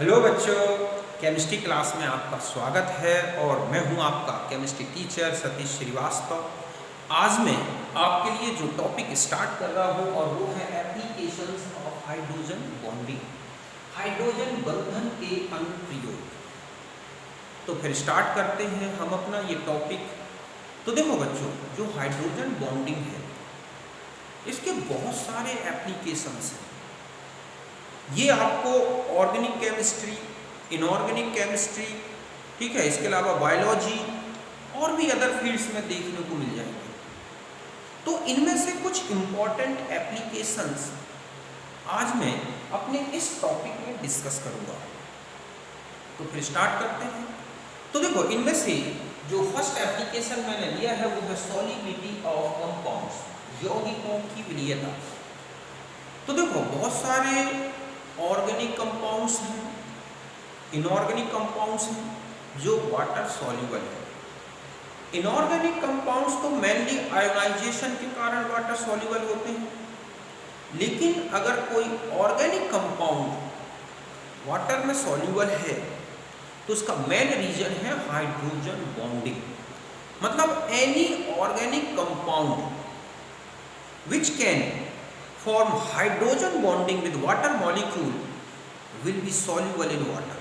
Hello बच्चों, chemistry class में आपका स्वागत है और मैं हूं आपका केमिस्ट्री टीचर सतीश श्रीवास्तव। आज मैं आपके लिए जो टॉपिक स्टार्ट कर रहा हूं और वो है applications of hydrogen bonding, hydrogen बंधन के अनुप्रयोग। तो फिर स्टार्ट करते हैं हम अपना ये टॉपिक। तो देखो बच्चों, जो हाइड्रोजन बॉन्डिंग है इसके बहुत सारे एप्लीकेशंस हैं। ये आपको ऑर्गेनिक केमिस्ट्री, इनऑर्गेनिक केमिस्ट्री, ठीक है, इसके अलावा बायोलॉजी और भी अदर फील्ड्स में देखने को मिल जाएंगे। तो इनमें से कुछ इम्पॉर्टेंट एप्लीकेशंस आज मैं अपने इस टॉपिक में डिस्कस करूंगा। तो फिर स्टार्ट करते हैं। तो देखो, इनमें से जो फर्स्ट एप्लीकेशन मैंने लिया है वो है सॉल्युबिलिटी ऑफ कंपाउंड्स, यौगिकों की विलीयता। तो देखो, बहुत सारे ऑर्गेनिक कंपाउंड्स हैं, इनऑर्गेनिक कंपाउंड्स हैं जो वाटर सॉल्युबल है। इनऑर्गेनिक कंपाउंड्स तो मेनली आयोनाइजेशन के कारण वाटर सॉल्युबल होते हैं, लेकिन अगर कोई ऑर्गेनिक कंपाउंड वाटर में सॉल्युबल है तो उसका मेन रीजन है हाइड्रोजन बॉन्डिंग। मतलब any organic compound which can form hydrogen bonding with water molecule will be soluble in water।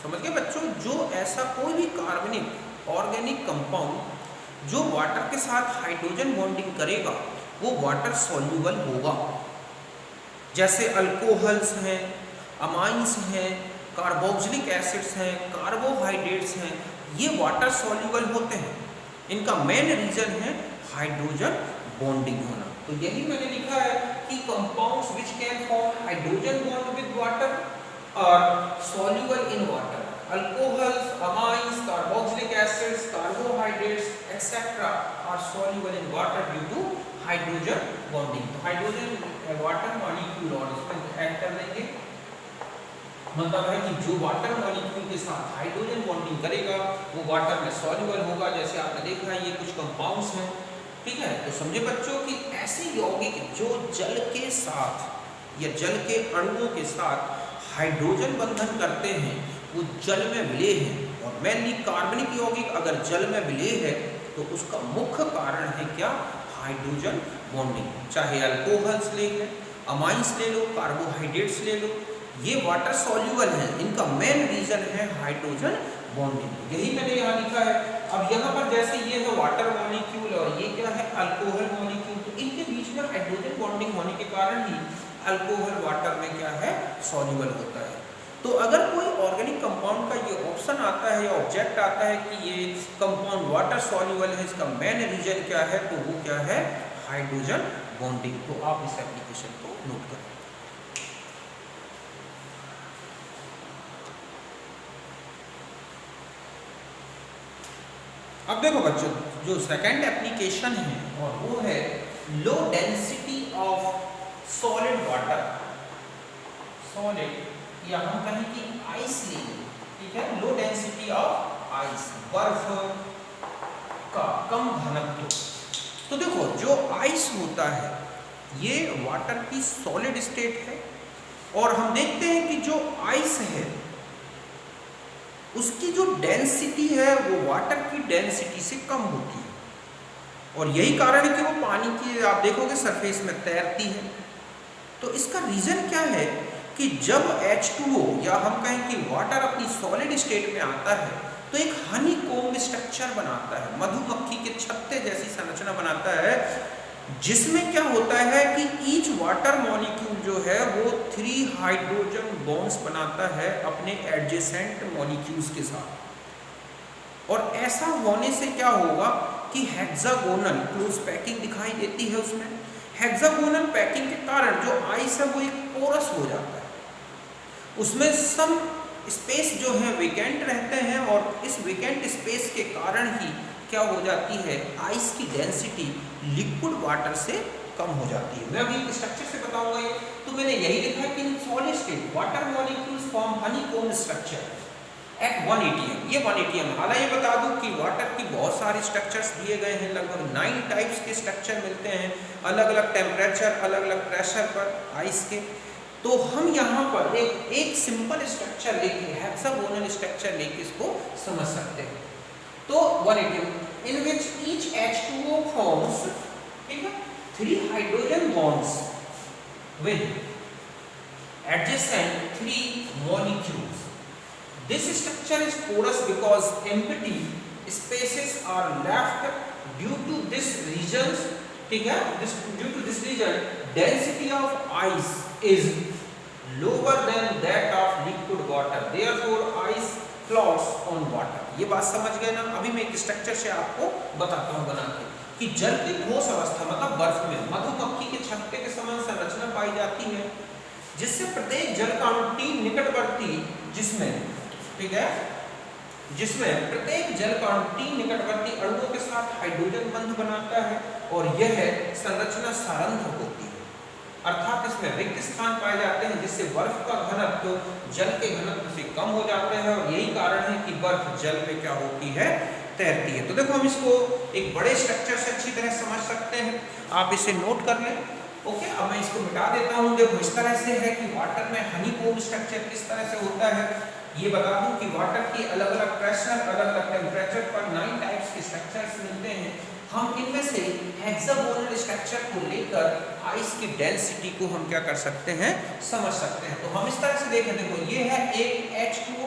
समझ गए बच्चों? जो ऐसा कोई भी कार्बनिक ऑर्गेनिक कंपाउंड जो वाटर के साथ हाइड्रोजन बॉन्डिंग करेगा वो वाटर सॉल्युबल होगा। जैसे अल्कोहल्स हैं, अमाइंस हैं, कार्बोक्सिलिक एसिड्स हैं, कार्बोहाइड्रेट्स हैं, ये वाटर सॉल्युबल होते हैं। इनका मेन रीजन है हाइड्रोजन बॉन्डिंग होना। तो यही मैंने लिखा है कि compounds which can form hydrogen bond with water are soluble in water. Alcohols, amines, carboxylic acids, carbohydrates etcetera are soluble in water due to hydrogen bonding. तो हाइड्रोजन वाटर मॉलिक्यूल और इसमें ऐड कर देंगे, मतलब है कि जो वाटर मॉलिक्यूल के साथ हाइड्रोजन बॉन्डिंग करेगा वो वाटर में सॉल्युबल होगा। जैसे आपने देखा है ये कुछ कंपाउंड्स हैं, ठीक है। तो समझे बच्चों कि ऐसे यौगिक जो जल के साथ या जल के अणुओं के साथ हाइड्रोजन बंधन करते हैं वो जल में विलेय है। और मेनली कार्बनिक यौगिक अगर जल में विलेय है तो उसका मुख्य कारण है क्या? Hydrogen bonding. चाहे अल्कोहल्स ले लो, अमाइंस ले लो, कार्बोहाइड्रेट्स ले लो, ये वाटर सॉल्युबल है। इनका मेन रीजन है हाइड्रोजन बॉन्डिंग। यही मैंने यहाँ लिखा है। अब यहाँ पर जैसे ये है वाटर मॉलिक्यूल और ये क्या है? Alcohol molecule. तो इनके बीच में हाइड्रोजन बॉन्डिंग होने के कारण ही अल्कोहल वाटर में क्या है? सॉल्युबल होता है। तो अगर कोई ऑर्गेनिक कंपाउंड का ये ऑप्शन आता है या ऑब्जेक्ट आता है कि ये कंपाउंड वाटर सॉल्युबल है, इसका मेन रीजन क्या है? तो वो क्या है? Hydrogen bonding. तो आप इस एप्लीकेशन को नोट करें। अब देखो बच्चों, जो सेकंड एप्लीकेशन है और वो है low density of solid water. Solid या हम कहें कि आइस ले लो, ठीक है। लो डेंसिटी ऑफ आइस, बर्फ का कम घनत्व। तो देखो, जो आइस होता है ये वाटर की सॉलिड स्टेट है और हम देखते हैं कि जो आइस है उसकी जो डेंसिटी है वो वाटर की डेंसिटी से कम होती है। और यही कारण है कि वो पानी की, आप देखोगे, सरफेस में तैरती है। तो इसका रीजन क्या है कि जब H2O या हम कहें कि वाटर अपनी सॉलिड स्टेट में आता है तो एक हनी कोम्ब स्ट्रक्चर बनाता है, मधुमक्खी के छत्ते जैसी संरचना बनाता है, जिसमें क्या होता है कि ईच वाटर मॉलिक्यूल जो है वो 3 हाइड्रोजन बॉन्ड्स बनाता है अपने एडजेसेंट मॉलिक्यूल्स के साथ। और ऐसा होने से क्या होगा कि हेक्सागोनल क्लोज पैकिंग दिखाई देती है उसमें। हेक्सागोनल पैकिंग के कारण जो आइस है वो एक पोरस हो जाता है, उसमें सम स्पेस जो है वेकेंट रहते हैं और इस वेकेंट स्पेस के कारण ही क्या हो जाती है? आइस की डेंसिटी लिक्विड वाटर से कम हो जाती है। मैं अभी स्ट्रक्चर से बताऊंगा ये। तो मैंने यही लिखा है कि in solid state water molecules form honeycomb structure eight 1 atm। ये 1 atm। हालांकि ये बता दूं कि वाटर की बहुत सारे स्ट्रक्चर्स दिए गए हैं, लगभग 9 टाइप्स के स्ट्रक्चर मिलते हैं, अलग अलग टेम्परेचर, अलग अलग प्रेशर पर आइस के। तो हम यहाँ पर एक सिंपल स्ट्रक्चर लेके, हेक्सागोनल स्ट्रक्चर लेके इसको समझ सकते हैं। तो 180 इन विच ईच H2O फॉर्म्स, ठीक है, 3 hydrogen bonds with adjacent 3 molecules. This structure is porous because empty spaces are left due to this regions, ठीक है, due to this region density of ice is lower than that of liquid water, therefore ice floats on water. ये बात समझ गए ना? अभी मैं एक स्ट्रक्चर से आपको बताता हूँ बना के कि जल की ठोस अवस्था मतलब बर्फ में मधुमक्खी के छत्ते के समान संरचना पाई जाती है, जिससे प्रत्येक जल का अणु 3 निकटवर्ती, जिसमें, ठीक है, जिसमें प्रत्येक जल का अणु 3 निकटवर्ती अणुओं के साथ हाइड्रोजन बंध बनाता है और यह संरचना सारंध्र होती है, अर्थात इसमें रिक्त स्थान पाए जाते हैं, जिससे बर्फ का घनत्व जल के घनत्व से कम हो जाता है और यही कारण है कि बर्फ जल में क्या होती है, तैरती है। तो देखो हम इसको एक बड़े स्ट्रक्चर से अच्छी तरह समझ सकते हैं, आप इसे नोट कर लें। ओके, अब मैं इसको मिटा देता हूँ। देखो इस तरह से है कि वाटर में हनीकॉम्ब स्ट्रक्चर किस तरह से होता है ये बता दूं कि वाटर की अलग अलग प्रेशर, अलग अलग टेम्परेचर पर 9 टाइप्स के स्ट्रक्चर्स मिलते हैं। हम इनमें से हेक्सागोनल स्ट्रक्चर को लेकर आइस की डेंसिटी को हम क्या कर सकते हैं, समझ सकते हैं। तो हम इस तरह से देखें, देखो ये है एक H2O,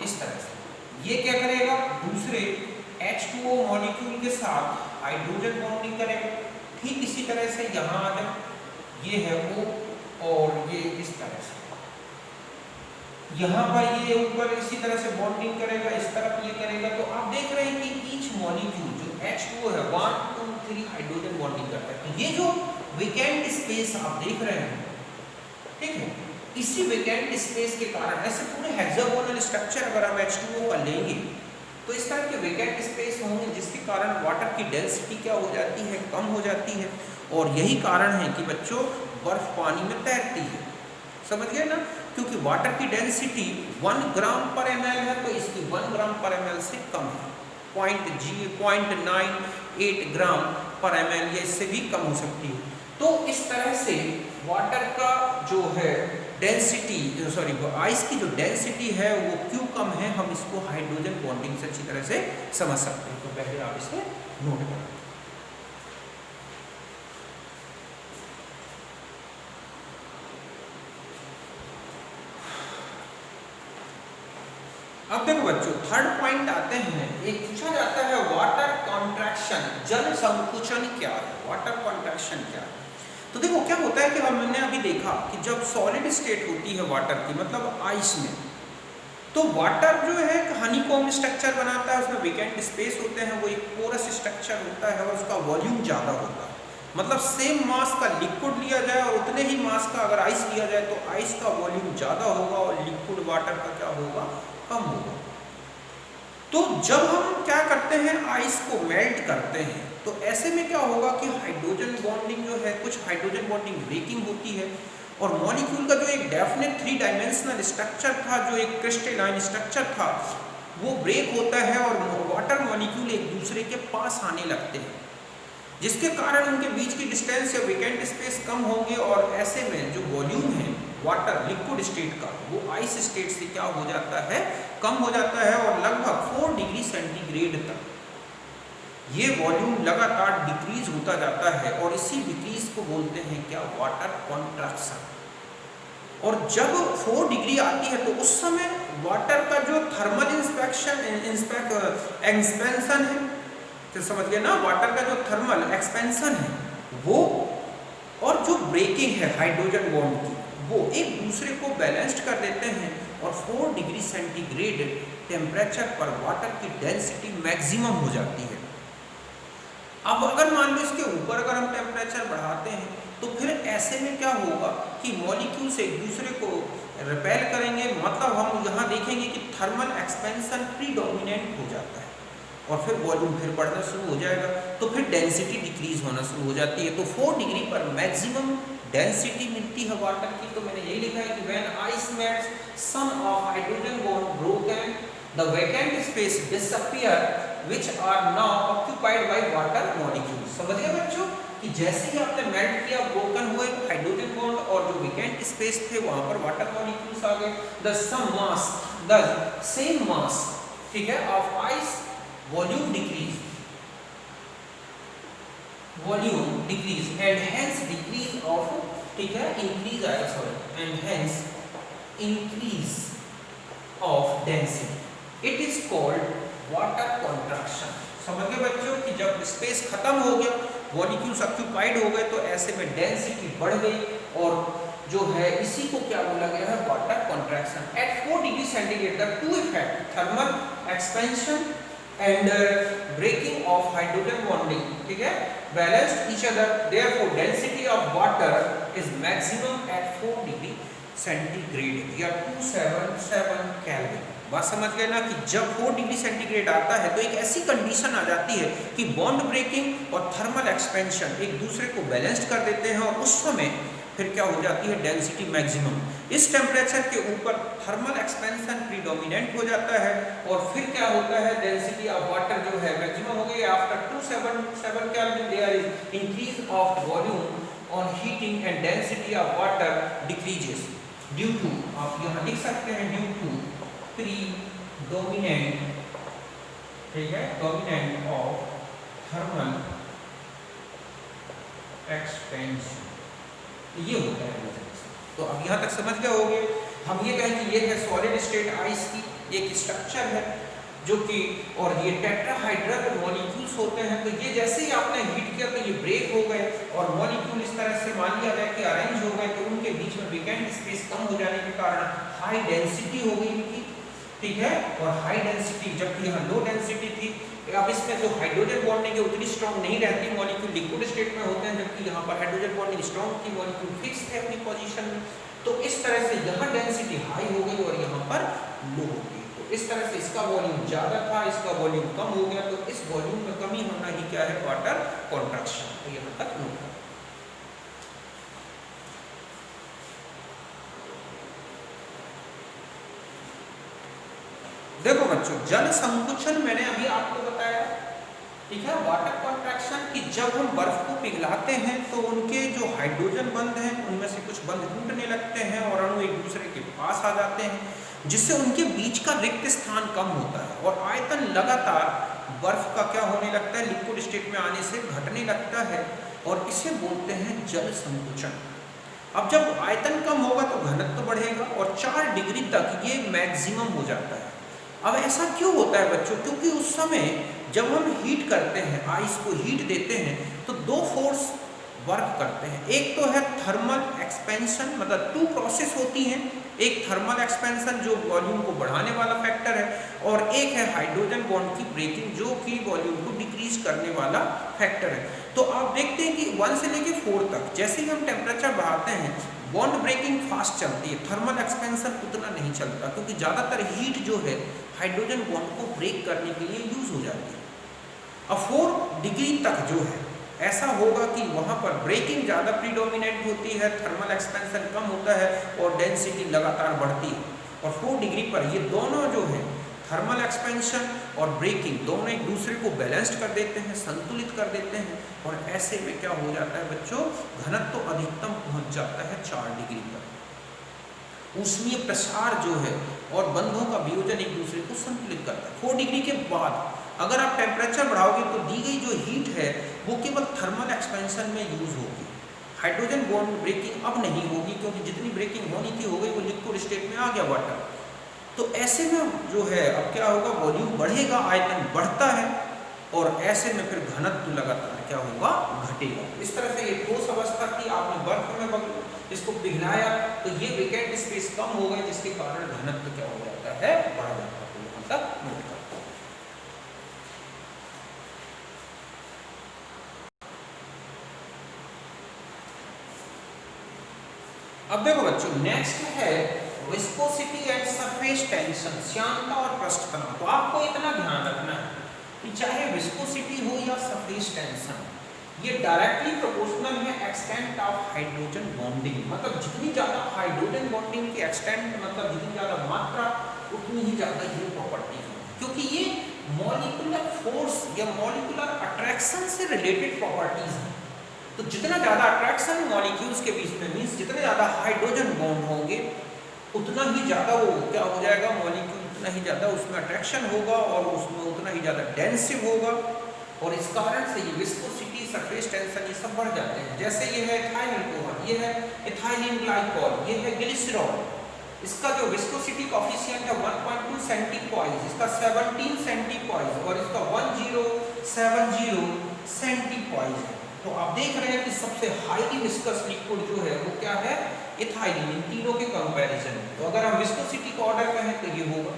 इस तरह से ये क्या करेगा, दूसरे H2O मॉलिक्यूल के साथ हाइड्रोजन बॉन्डिंग करेगा। ठीक इसी तरह से यहाँ आ जाए, ये है O और ये इस तरह से यहाँ पर ये ऊपर इसी तरह से बॉन्डिंग करेगा, इस तरफ ये करेगा। तो आप देख रहे हैं कि ईच मॉलिक्यूल जो H2O है 1 2 3 हाइड्रोजन बॉन्डिंग करता है। तो ये जो वेकेंट स्पेस आप देख रहे हैं, ठीक है, इसी वेकेंट स्पेस के कारण ऐसे पूरे हेक्सागोनल स्ट्रक्चर अगर हम H2O का लेंगे तो इस तरह के वेकेंट स्पेस होंगे, जिसके कारण वाटर की डेंसिटी क्या हो जाती है, कम हो जाती है। और यही कारण है कि बच्चों बर्फ पानी में तैरती है, समझ गए ना, क्योंकि वाटर की डेंसिटी 1 ग्राम पर ml है, तो इसकी 1 ग्राम पर ml से कम है, 0.98 ग्राम पर ml, या इससे भी कम हो सकती है। तो इस तरह से वाटर का जो है डेंसिटी, सॉरी आइस की जो डेंसिटी है वो क्यों कम है, हम इसको हाइड्रोजन बॉन्डिंग से अच्छी तरह से समझ सकते हैं। तो पहले आप इसे नोट करें। अब देखो बच्चों, थर्ड पॉइंट आते हैं, एक पूछा जाता है वाटर कॉन्ट्रैक्शन, जल संकुचन क्या है, वाटर कॉन्ट्रैक्शन क्या है। तो देखो क्या होता है कि हमने अभी देखा कि जब सॉलिड स्टेट होती है वाटर की, मतलब आइस में, तो वाटर जो है हनीकॉम्ब स्ट्रक्चर बनाता है, उसमें वेकेंट स्पेस होते हैं, वो एक पोरस स्ट्रक्चर होता है और उसका वॉल्यूम ज़्यादा होता है। मतलब सेम मास का लिक्विड लिया जाए और उतने ही मास का अगर आइस लिया जाए तो आइस का वॉल्यूम ज़्यादा होगा और लिक्विड वाटर का क्या होगा, कम होगा। तो जब हम क्या करते हैं, आइस को मेल्ट करते हैं, तो ऐसे में क्या होगा कि हाइड्रोजन बॉन्डिंग जो है, कुछ हाइड्रोजन बॉन्डिंग ब्रेकिंग होती है और मॉलिक्यूल का जो एक डेफिनेट 3 डायमेंशनल स्ट्रक्चर था, जो एक क्रिस्टलाइन स्ट्रक्चर था, वो ब्रेक होता है और वाटर मॉलिक्यूल एक दूसरे के पास आने लगते हैं, जिसके कारण उनके बीच की डिस्टेंस या वेकेंट स्पेस कम होंगे और ऐसे में जो वॉल्यूम है वाटर लिक्विड स्टेट का, वो आइस स्टेट से क्या हो जाता है, कम हो जाता है और लगभग 4 डिग्री सेंटीग्रेड तक ये वॉल्यूम लगातार डिक्रीज होता जाता है और इसी डिक्रीज को बोलते हैं क्या, वाटर कॉन्ट्रैक्शन। और जब 4 डिग्री आती है तो उस समय वाटर का जो थर्मल एक्सपेंशन है, तो समझ गए ना, वाटर का जो थर्मल एक्सपेंशन है वो और जो ब्रेकिंग है हाइड्रोजन बॉन्ड की, वो एक दूसरे को बैलेंस्ड कर देते हैं और 4 डिग्री सेंटीग्रेड टेम्परेचर पर वाटर की डेंसिटी मैक्सिमम हो जाती है। अब अगर मान लो इसके ऊपर अगर हम टेम्परेचर बढ़ाते हैं तो फिर ऐसे में क्या होगा कि मॉलिक्यूल से एक दूसरे को रिपेल करेंगे, मतलब हम यहाँ देखेंगे कि थर्मल एक्सपेंशन प्रीडोमिनेंट हो जाता है और फिर वॉल्यूम फिर बढ़ना शुरू हो जाएगा, तो फिर डेंसिटी डिक्रीज होना शुरू हो जाती है। तो 4 डिग्री पर मैक्सिमम डेंसिटी मिलती है वाटर की। तो मैंने यही लिखा है कि when ice melts some of hydrogen bond broken the vacant space disappear which are now occupied by water molecules. समझ गए बच्चों कि जैसे ही आपने मेल्ट किया, ब्रोकन हुए हाइड्रोजन बॉन्ड और जो वेकेंट स्पेस थे वहां पर वाटर मॉलिक्यूल्स आ गए। द सेम मास, ठीक है, of ice volume decrease and hence decrease of, ठीक है, इंक्रीज आएगा, sorry, and hence increase of density, it is called water contraction. समझ गए बच्चों कि जब स्पेस खत्म हो गया, मॉलिक्यूल्स ऑक्यूपाइड हो गए, तो ऐसे में डेंसिटी बढ़ गई और जो है इसी को क्या बोला गया है, water contraction. At 4 degree centigrade the two effect, thermal expansion and breaking of hydrogen bonding, ठीक है, balanced each other, therefore density of water is maximum at 4 degree centigrade या 277 केल्विन। बात समझ गए ना कि जब 4 डिग्री सेंटीग्रेड आता है तो एक ऐसी कंडीशन आ जाती है कि बॉन्ड ब्रेकिंग और थर्मल एक्सपेंशन एक दूसरे को बैलेंस्ड कर देते हैं और उस समय फिर क्या हो जाती है, डेंसिटी मैक्सिमम। इस टेम्परेचर के ऊपर थर्मल एक्सपेंशन प्रीडोमिनेंट हो जाता है और फिर क्या होता है, डेंसिटी ऑफ वाटर जो है मैक्सिमम हो गई। After 277 kelvin there is increase of volume on heating and density of water decreases due to, आप यहाँ लिख सकते हैं, ड्यू टू प्रीडोमिनेंट, ठीक है, डोमिनेंट ऑफ थर्मल एक्सपेंशन, ये होता है। तो अब यहाँ तक समझ गए होंगे। हम ये कहें कि ये है सॉलिड स्टेट आइस की एक स्ट्रक्चर है जो कि, और ये टेट्राहाइड्रल मॉलिक्यूल्स होते हैं। तो ये जैसे ही आपने हीट किया तो ये ब्रेक हो गए और मॉलिक्यूल इस तरह से मान लिया जाए कि अरेंज हो गए, तो उनके बीच में वेकेंट स्पेस कम हो जाने के कारण हाई डेंसिटी हो गई इनकी, ठीक है। और हाई डेंसिटी, जबकि यहाँ लो डेंसिटी थी। अब इसमें जो हाइड्रोजन बॉन्डिंग है उतनी स्ट्रॉन्ग नहीं रहती, मॉलिक्यूल लिक्विड स्टेट में होते हैं, जबकि यहाँ पर हाइड्रोजन बॉन्डिंग स्ट्रॉन्ग थी, मॉलिक्यूल फिक्स थे अपनी पोजीशन में। तो इस तरह से यहाँ डेंसिटी हाई हो गई और यहाँ पर लो हो गई। तो इस तरह से इसका वॉल्यूम ज़्यादा था, इसका वॉल्यूम कम हो गया, तो इस वॉल्यूम में कमी होना ही क्या है, वाटर कॉन्ट्रैक्शन। तो यहाँ तक नोट। देखो बच्चों, जल संकुचन मैंने अभी आपको बताया, ठीक है, वाटर कॉन्ट्रैक्शन, कि जब हम बर्फ को पिघलाते हैं तो उनके जो हाइड्रोजन बंध हैं उनमें से कुछ बंध टूटने लगते हैं और अणु एक दूसरे के पास आ जाते हैं, जिससे उनके बीच का रिक्त स्थान कम होता है और आयतन लगातार बर्फ का क्या होने लगता है, लिक्विड स्टेट में आने से घटने लगता है और इसे बोलते हैं जल संकुचन। अब जब आयतन कम होगा तो घनत्व बढ़ेगा और 4 डिग्री तक ये मैक्सिमम हो जाता है। अब ऐसा क्यों होता है बच्चों, क्योंकि उस समय जब हम हीट करते हैं, आइस को हीट देते हैं, तो 2 फोर्स वर्क करते हैं। एक तो है थर्मल एक्सपेंशन, मतलब 2 प्रोसेस होती हैं, एक थर्मल एक्सपेंशन जो वॉल्यूम को बढ़ाने वाला फैक्टर है और एक है हाइड्रोजन बॉन्ड की ब्रेकिंग जो कि वॉल्यूम को डिक्रीज करने वाला फैक्टर है। तो आप देखते हैं कि 1 से लेके 4 तक जैसे ही हम टेम्परेचर बढ़ाते हैं बॉन्ड ब्रेकिंग फास्ट चलती है, थर्मल एक्सपेंशन उतना नहीं चलता, क्योंकि ज़्यादातर हीट जो है हाइड्रोजन बॉन्ड को ब्रेक करने के लिए यूज हो जाती है। अब 4 डिग्री तक जो है ऐसा होगा कि वहाँ पर ब्रेकिंग ज़्यादा प्रीडोमिनेंट होती है, थर्मल एक्सपेंशन कम होता है और डेंसिटी लगातार बढ़ती है। और 4 डिग्री पर ये दोनों जो है थर्मल एक्सपेंशन और ब्रेकिंग दोनों एक दूसरे को बैलेंस्ड कर देते हैं, संतुलित कर देते हैं और ऐसे में क्या हो जाता है बच्चों, घनत्व तो अधिकतम पहुंच जाता है 4 डिग्री पर। ऊष्मीय प्रसार जो है और बंधों का वियोजन एक दूसरे को संतुलित करता है। 4 डिग्री के बाद अगर आप टेम्परेचर बढ़ाओगे तो दी गई जो हीट है वो केवल थर्मल एक्सपेंशन में यूज होगी, हाइड्रोजन बॉन्ड ब्रेकिंग अब नहीं होगी, क्योंकि जितनी ब्रेकिंग होनी थी हो गई, वो लिक्विड स्टेट में आ गया वाटर। तो ऐसे में जो है अब क्या होगा, वॉल्यूम बढ़ेगा, आयतन बढ़ता है और ऐसे में फिर घनत्व लगातार क्या होगा, घटेगा। इस तरह से ये ठोस अवस्था थी, आपने बर्फ में इसको पिघलाया तो ये वेकेंट स्पेस कम हो गए, जिसके कारण घनत्व क्या हो जाता है, बढ़ जाता है। तो यहाँ तक नोट करते हैं। अब देखो बच्चों, नेक्स्ट है विस्कोसिटी एंड सरफेस टेंशन, श्यानता और पृष्ठ तनाव। तो आपको इतना ध्यान रखना है कि चाहे विस्कोसिटी हो या सरफेस टेंशन, ये डायरेक्टली प्रोपोर्शनल है एक्सटेंट ऑफ हाइड्रोजन बॉन्डिंग, मतलब जितनी ज़्यादा हाइड्रोजन बॉन्डिंग की एक्सटेंट, मतलब जितनी ज़्यादा मात्रा उतनी ही ज़्यादा ये प्रॉपर्टी है, क्योंकि ये मॉलिक्यूलर फोर्स या मॉलिक्यूलर अट्रैक्शन से रिलेटेड प्रॉपर्टीज हैं। तो जितना ज़्यादा अट्रैक्शन मॉलिक्यूल्स के बीच में मीन्स जितने ज़्यादा हाइड्रोजन बॉन्ड होंगे उतना ही ज़्यादा वो क्या हो जाएगा, मॉलिक्यूल उतना ही ज़्यादा उसमें अट्रैक्शन होगा और उसमें उतना ही ज़्यादा डेंसिव होगा और इस कारण से ये विस्कोसिटी, सरफेस टेंशन ये सब बढ़ जाते हैं। जैसे ये है इथाइल अल्कोहल, ये है इथाइलिन ग्लाइकॉल, ये है ग्लिसरॉल, इसका जो विस्कोसिटी कोफिशिएंट है 1.2 सेंटीपॉइज, इसका 17 सेंटीपॉइज और इसका 1070 सेंटीपॉइज है। तो आप देख रहे हैं कि सबसे हाईली विस्कस लिक्विड जो है वो क्या है, इथाइलिन, इन तीनों के कंपैरिजन में। तो अगर हम विस्कोसिटी का ऑर्डर कहें तो ये होगा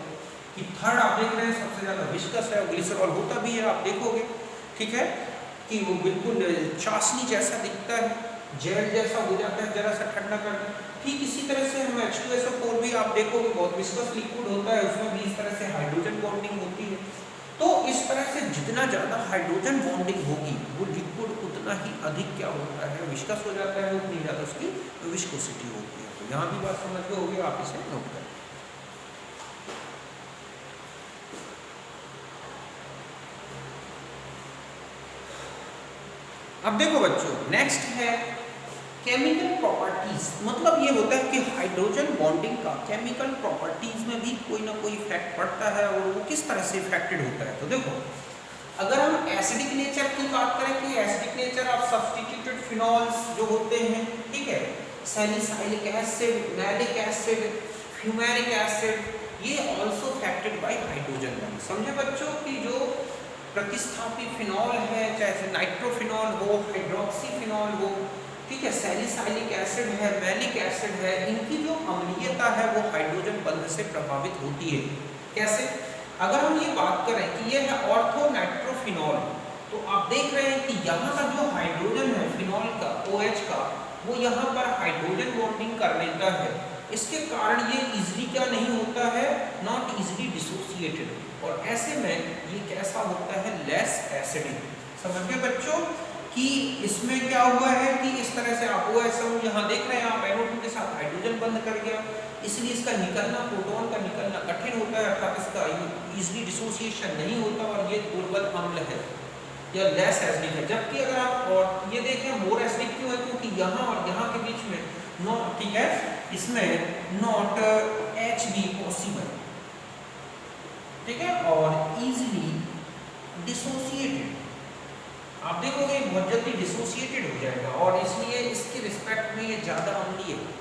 कि थर्ड आप देख रहे हैं सबसे ज़्यादा विस्कस है, ग्लिसरॉल होता भी है, आप देखोगे ठीक है कि वो बिल्कुल चाशनी जैसा दिखता है, जेल जैसा हो जाता है जरा सा ठंडा कर दे। ठीक इसी तरह से हम H2SO4 भी आप देखोगे बहुत विस्कस लिक्विड होता है, उसमें भी इस तरह से हाइड्रोजन बॉन्डिंग होती है। तो इस तरह से जितना ज़्यादा हाइड्रोजन बॉन्डिंग होगी वो लिक्विड उतना ही अधिक क्या होता है, विस्कस हो जाता है, उतनी ज़्यादा उसकी विस्कोसिटी होती है। तो यहाँ भी बात समझ में होगी, आप इसे नोट करें। अब देखो बच्चों, नेक्स्ट है केमिकल प्रॉपर्टीज। मतलब ये होता है कि हाइड्रोजन बॉन्डिंग का केमिकल प्रॉपर्टीज में भी कोई ना कोई इफेक्ट पड़ता है और वो किस तरह से इफेक्टेड होता है। तो देखो, अगर हम एसिडिक नेचर की बात करें कि acidic nature of substituted phenols जो होते हैं, ठीक है, salicylic acid, malic acid, fumaric acid, ये also affected by hydrogen bond. समझे बच्चों कि जो प्रतिस्थापी फिनॉल है, चाहे नाइट्रोफिनॉल हो, हाइड्रोक्सीफिनॉल हो, ठीक है, सैलिसाइलिक एसिड है, मैलिक एसिड है, इनकी जो अम्लीयता है वो हाइड्रोजन बंध से प्रभावित होती है। कैसे? अगर हम ये बात करें कि ये है ऑर्थोनाइट्रोफिनॉल, तो आप देख रहे हैं कि यहाँ का जो हाइड्रोजन है फिनॉल का, OH का, वो यहाँ पर हाइड्रोजन बॉन्डिंग कर लेता है। इसके कारण ये इजीली क्या नहीं होता है, नॉट इजीली डिसोसिएटेड, और ऐसे में ये कैसा होता है, लेस एसिडिक। समझ गए बच्चों कि इसमें क्या हुआ है कि इस तरह से आप OSO यहाँ देख रहे हैं, आप NO2 के साथ हाइड्रोजन बंद कर गया, इसलिए इसका निकलना, प्रोटॉन का निकलना कठिन होता है, अर्थात इसका इजीली डिसोसिएशन नहीं होता और ये दुर्बल अम्ल है या लेस एसिडिक है। जबकि अगर आप और ये देखें मोर एसिडिक क्यों है, क्योंकि यहाँ और यहाँ के बीच में नॉट, ठीक है, इसमें नॉट HB पॉसिबल, ठीक है, और इजीली डिसोसिएटेड। आप देखोगे बहुत जल्दी डिसोसिएटेड हो जाएगा और इसलिए इसके रिस्पेक्ट में ये ज़्यादा अम्लीय है।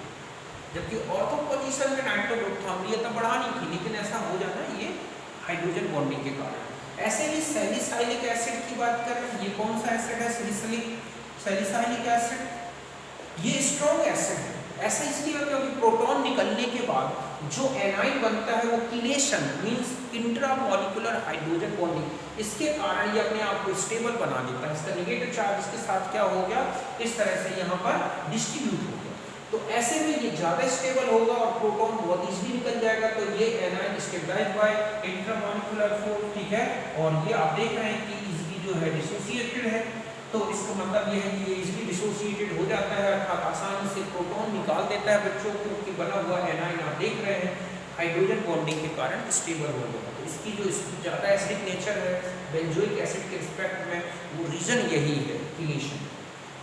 जबकि ऑर्थो पोजीशन में नाइट्रो ग्रुप था, अम्लीयता बढ़ानी थी, लेकिन ऐसा हो जाना ये हाइड्रोजन बॉन्डिंग के कारण। ऐसे ही सैलिसाइलिक एसिड की बात करें, ये कौन सा एसिड है, सैलिसाइलिक एसिड, ये स्ट्रॉन्ग एसिड है। ऐसा इसलिए है क्योंकि प्रोटॉन निकलने के बाद जो एनाइन बनता है वो chelation means intramolecular hydrogen bonding, इसके कारण ये अपने आप को स्टेबल बना लेता है। इसका नेगेटिव चार्ज इसके साथ क्या हो गया, इस तरह से यहाँ पर डिस्ट्रीब्यूट हो गया। तो ऐसे में ये ज़्यादा स्टेबल होगा और प्रोटॉन बहुत इजीली निकल जाएगा। तो ये anion stabilised by intramolecular force, ठीक है, और ये आप देख रहे हैं कि इजीली जो है डिसोसिएटेड है। तो इसका मतलब ये है कि ये इजीली डिसोसिएटेड हो जाता है, अर्थात आसानी से प्रोटॉन निकाल देता है बच्चों, क्योंकि बना हुआ एनाइन आप देख रहे हैं हाइड्रोजन बॉन्डिंग के कारण स्टेबल हो गया। तो इसकी जो ज़्यादा एसिडिक नेचर है बेंजोइक एसिड के रिस्पेक्ट में, वो रीज़न यही है, किलेशन।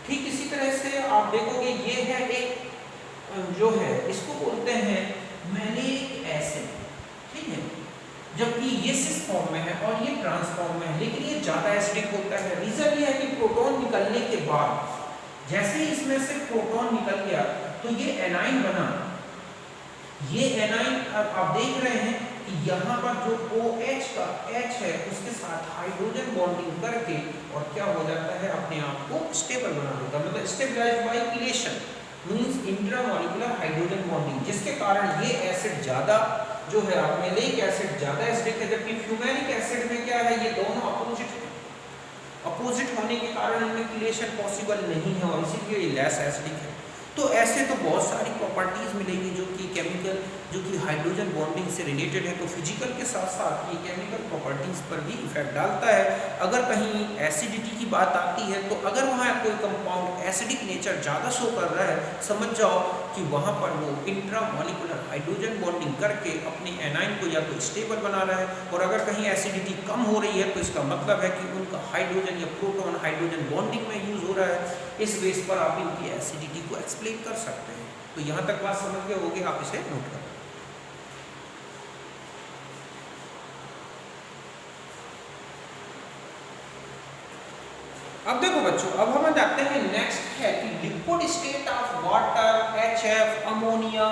ठीक इसी तरह से आप देखोगे ये है एक जो है इसको बोलते हैं मैलिक एसिड, ठीक है, जबकि ये सिस फॉर्म में है और ये ट्रांस फॉर्म में है, लेकिन ये ज़्यादा एसिडिक होता है। रीज़न ये है कि प्रोटॉन निकलने के बाद जैसे ही इसमें से प्रोटॉन निकल गया तो ये एनाइन बना। ये एनाइन आप देख रहे हैं कि यहाँ पर जो OH का H है उसके साथ हाइड्रोजन बॉन्डिंग करके और क्या हो जाता है, अपने आप को स्टेबल बना देता है, मतलब stabilised by chelation means intramolecular hydrogen bonding, जिसके कारण ये एसिड ज़्यादा जो है, आप मैलिक एसिड ज़्यादा एसिडिक है, जबकि फ्यूमेरिक एसिड में क्या है, ये दोनों अपोजिट होने के कारण इनमें किलेशन पॉसिबल नहीं है और इसीलिए ये लेस एसिडिक है। तो ऐसे तो बहुत सारी प्रॉपर्टीज़ मिलेंगी जो कि केमिकल, जो कि हाइड्रोजन बॉन्डिंग से रिलेटेड है। तो फिजिकल के साथ साथ ये केमिकल प्रॉपर्टीज़ पर भी इफेक्ट डालता है। अगर कहीं एसिडिटी की बात आती है तो अगर वहाँ कोई कंपाउंड एसिडिक नेचर ज़्यादा शो कर रहा है, समझ जाओ कि वहाँ पर वो इंट्रामॉलिक्यूलर हाइड्रोजन बॉन्डिंग करके अपने एनाइन को या तो स्टेबल बना रहा है, और अगर कहीं एसिडिटी कम हो रही है तो इसका मतलब है कि उनका हाइड्रोजन या प्रोटॉन हाइड्रोजन बॉन्डिंग में यूज हो रहा है। इस बेस पर आप इनकी एसिडिटी को एक्सप्लेन कर सकते हैं। तो यहाँ तक बात समझ गए होगी, आप इसे नोट करें। अब देखो बच्चों, अब हम जाते हैं नेक्स्ट है कि liquid state of water, HF, ammonia.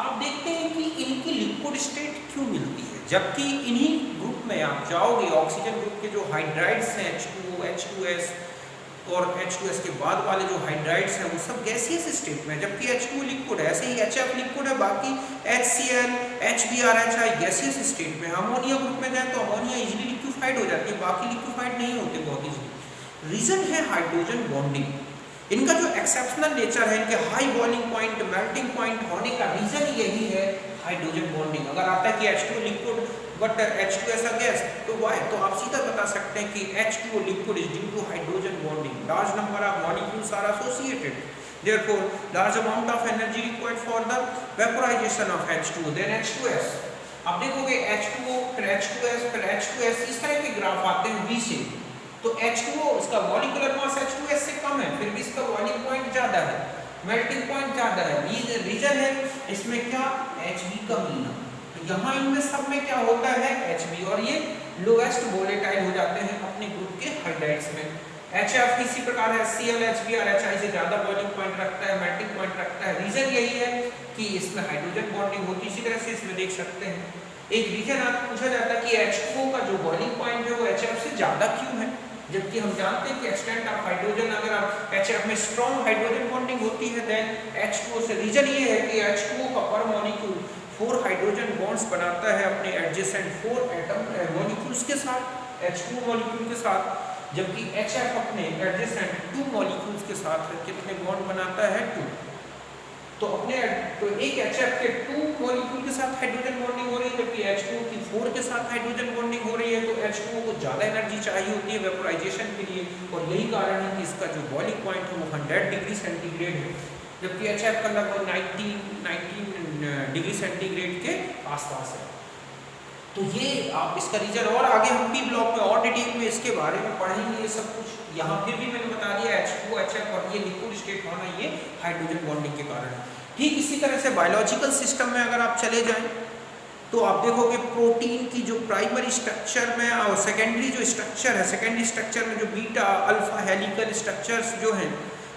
आप देखते हैं कि इनकी लिक्विड स्टेट क्यों मिलती है, जबकि इन्हीं ग्रुप में आप जाओगे ऑक्सीजन ग्रुप के जो हाइड्राइड्स हैं H2O, H2S और H2S के बाद वाले जो हाइड्राइड्स हैं वो सब गैसियस स्टेट में, जबकि H2O लिक्विड है। ऐसे ही HF लिक्विड है, बाकी HCl, HBr, HI gaseous state में। अमोनिया ग्रुप में जाए तो अमोनिया इजीली लिक्विफाइड हो जाती है, बाकी लिक्विफाइड नहीं होते बहुत इजीली। रीजन है हाइड्रोजन बॉन्डिंग। इनका जो एक्सेप्शनल नेचर है, इनके high boiling point, melting point होने का रीजन यही है हाइड्रोजन बॉन्डिंग। अगर आता है कि H2O liquid but H2S gas, तो वाई, तो आप सीधा बता सकते हैं कि H2O liquid is due to hydrogen bonding. Large number of molecules are associated, therefore large amount of energy required for the vaporization of H2O then H2S। आप देखोगे H2O फिर H2S फिर H2S, इस तरह के ग्राफ आते हैं V से। तो H2O इसका मॉलिक्यूलर मास H2S से कम है, फिर भी इसका बॉइलिंग पॉइंट ज्यादा है, मेल्टिंग पॉइंट ज्यादा है। रीजन है इसमें क्या, Hb का मिलना। तो यहाँ इनमें सब में क्या होता है, Hb, और ये लोएस्ट वोलेटाइल हो जाते हैं अपने ग्रुप के हाइड्राइड्स में। HF इसी प्रकार है, Cl, HBr, HI से ज्यादा बॉइलिंग पॉइंट रखता है, मेल्टिंग पॉइंट रखता है। रीजन यही है कि इसमें हाइड्रोजन बॉन्डिंग होती है। इसी तरह से इसमें देख सकते हैं एक रीजन आपको पूछा जाता है कि H2O का जो बॉइलिंग पॉइंट है वो HF से ज्यादा क्यों है, जबकि हम जानते हैं कि एक्सटेंट ऑफ हाइड्रोजन, अगर आप HF में स्ट्रॉन्ग हाइड्रोजन बॉन्डिंग होती है देन H2O से। रीजन ये है कि H2O का पर मॉलिक्यूल 4 हाइड्रोजन बॉन्ड्स बनाता है अपने एडजेसेंट 4 एटम मॉलिक्यूल्स के साथ, H2O मॉलिक्यूल के साथ, जबकि HF अपने एडजेसेंट 2 मॉलिक्यूल्स के साथ कितने बॉन्ड बनाता है, 2। तो अपने तो एक HF के 2 मॉलिक्यूल के साथ हाइड्रोजन बॉन्डिंग हो रही है, जबकि H2O की 4 के साथ हाइड्रोजन बॉन्डिंग हो रही है। तो H2O को ज़्यादा एनर्जी चाहिए होती है वेपोराइजेशन के लिए, और यही कारण है कि इसका जो बॉइलिंग पॉइंट है वो 100 डिग्री सेंटीग्रेड है, जबकि HF का लगभग 19 डिग्री सेंटीग्रेड के आसपास है। तो ये आप इसका रीजन, और आगे हम P ब्लॉक में और डिटेल में इसके बारे में पढ़ेंगे ये सब कुछ। यहाँ फिर भी मैंने बता दिया H2O, HF और ये लिक्विड स्टेट होना ये हाइड्रोजन बॉन्डिंग के कारण है। ठीक इसी तरह से बायोलॉजिकल सिस्टम में अगर आप चले जाएं तो आप देखोगे प्रोटीन की जो प्राइमरी स्ट्रक्चर में और सेकेंडरी जो स्ट्रक्चर है, सेकेंडरी स्ट्रक्चर में जो बीटा अल्फा हेलिकल स्ट्रक्चर्स जो हैं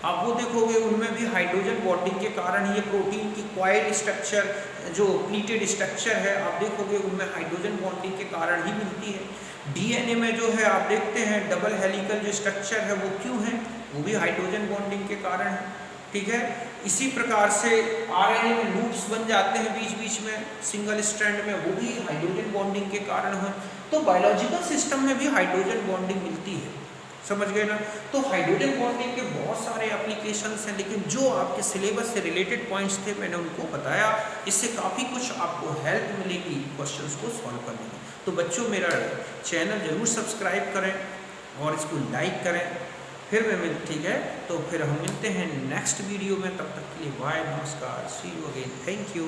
आप वो देखोगे, उनमें भी हाइड्रोजन बॉन्डिंग के कारण ही। प्रोटीन की कॉइल स्ट्रक्चर जो प्लीटेड स्ट्रक्चर है आप देखोगे उनमें हाइड्रोजन बॉन्डिंग के कारण ही मिलती है। डीएनए में जो है आप देखते हैं डबल हेलिकल जो स्ट्रक्चर है वो क्यों है, वो भी हाइड्रोजन बॉन्डिंग के कारण है। ठीक है, इसी प्रकार से आरएनए में लूप्स बन जाते हैं बीच बीच में सिंगल स्ट्रैंड में, वो भी हाइड्रोजन बॉन्डिंग के कारण है। तो बायोलॉजिकल सिस्टम में भी हाइड्रोजन बॉन्डिंग मिलती है, समझ गए ना। तो हाइड्रोजन बॉन्डिंग के बहुत सारे एप्लीकेशंस हैं, लेकिन जो आपके सिलेबस से रिलेटेड पॉइंट्स थे मैंने उनको बताया। इससे काफ़ी कुछ आपको हेल्प मिलेगी क्वेश्चंस को सॉल्व करने में। तो बच्चों मेरा चैनल जरूर सब्सक्राइब करें और इसको लाइक करें। फिर मैं ठीक है, तो फिर हम मिलते हैं नेक्स्ट वीडियो में। तब तक के लिए बाय, नमस्कार, सी यू अगेन, थैंक यू।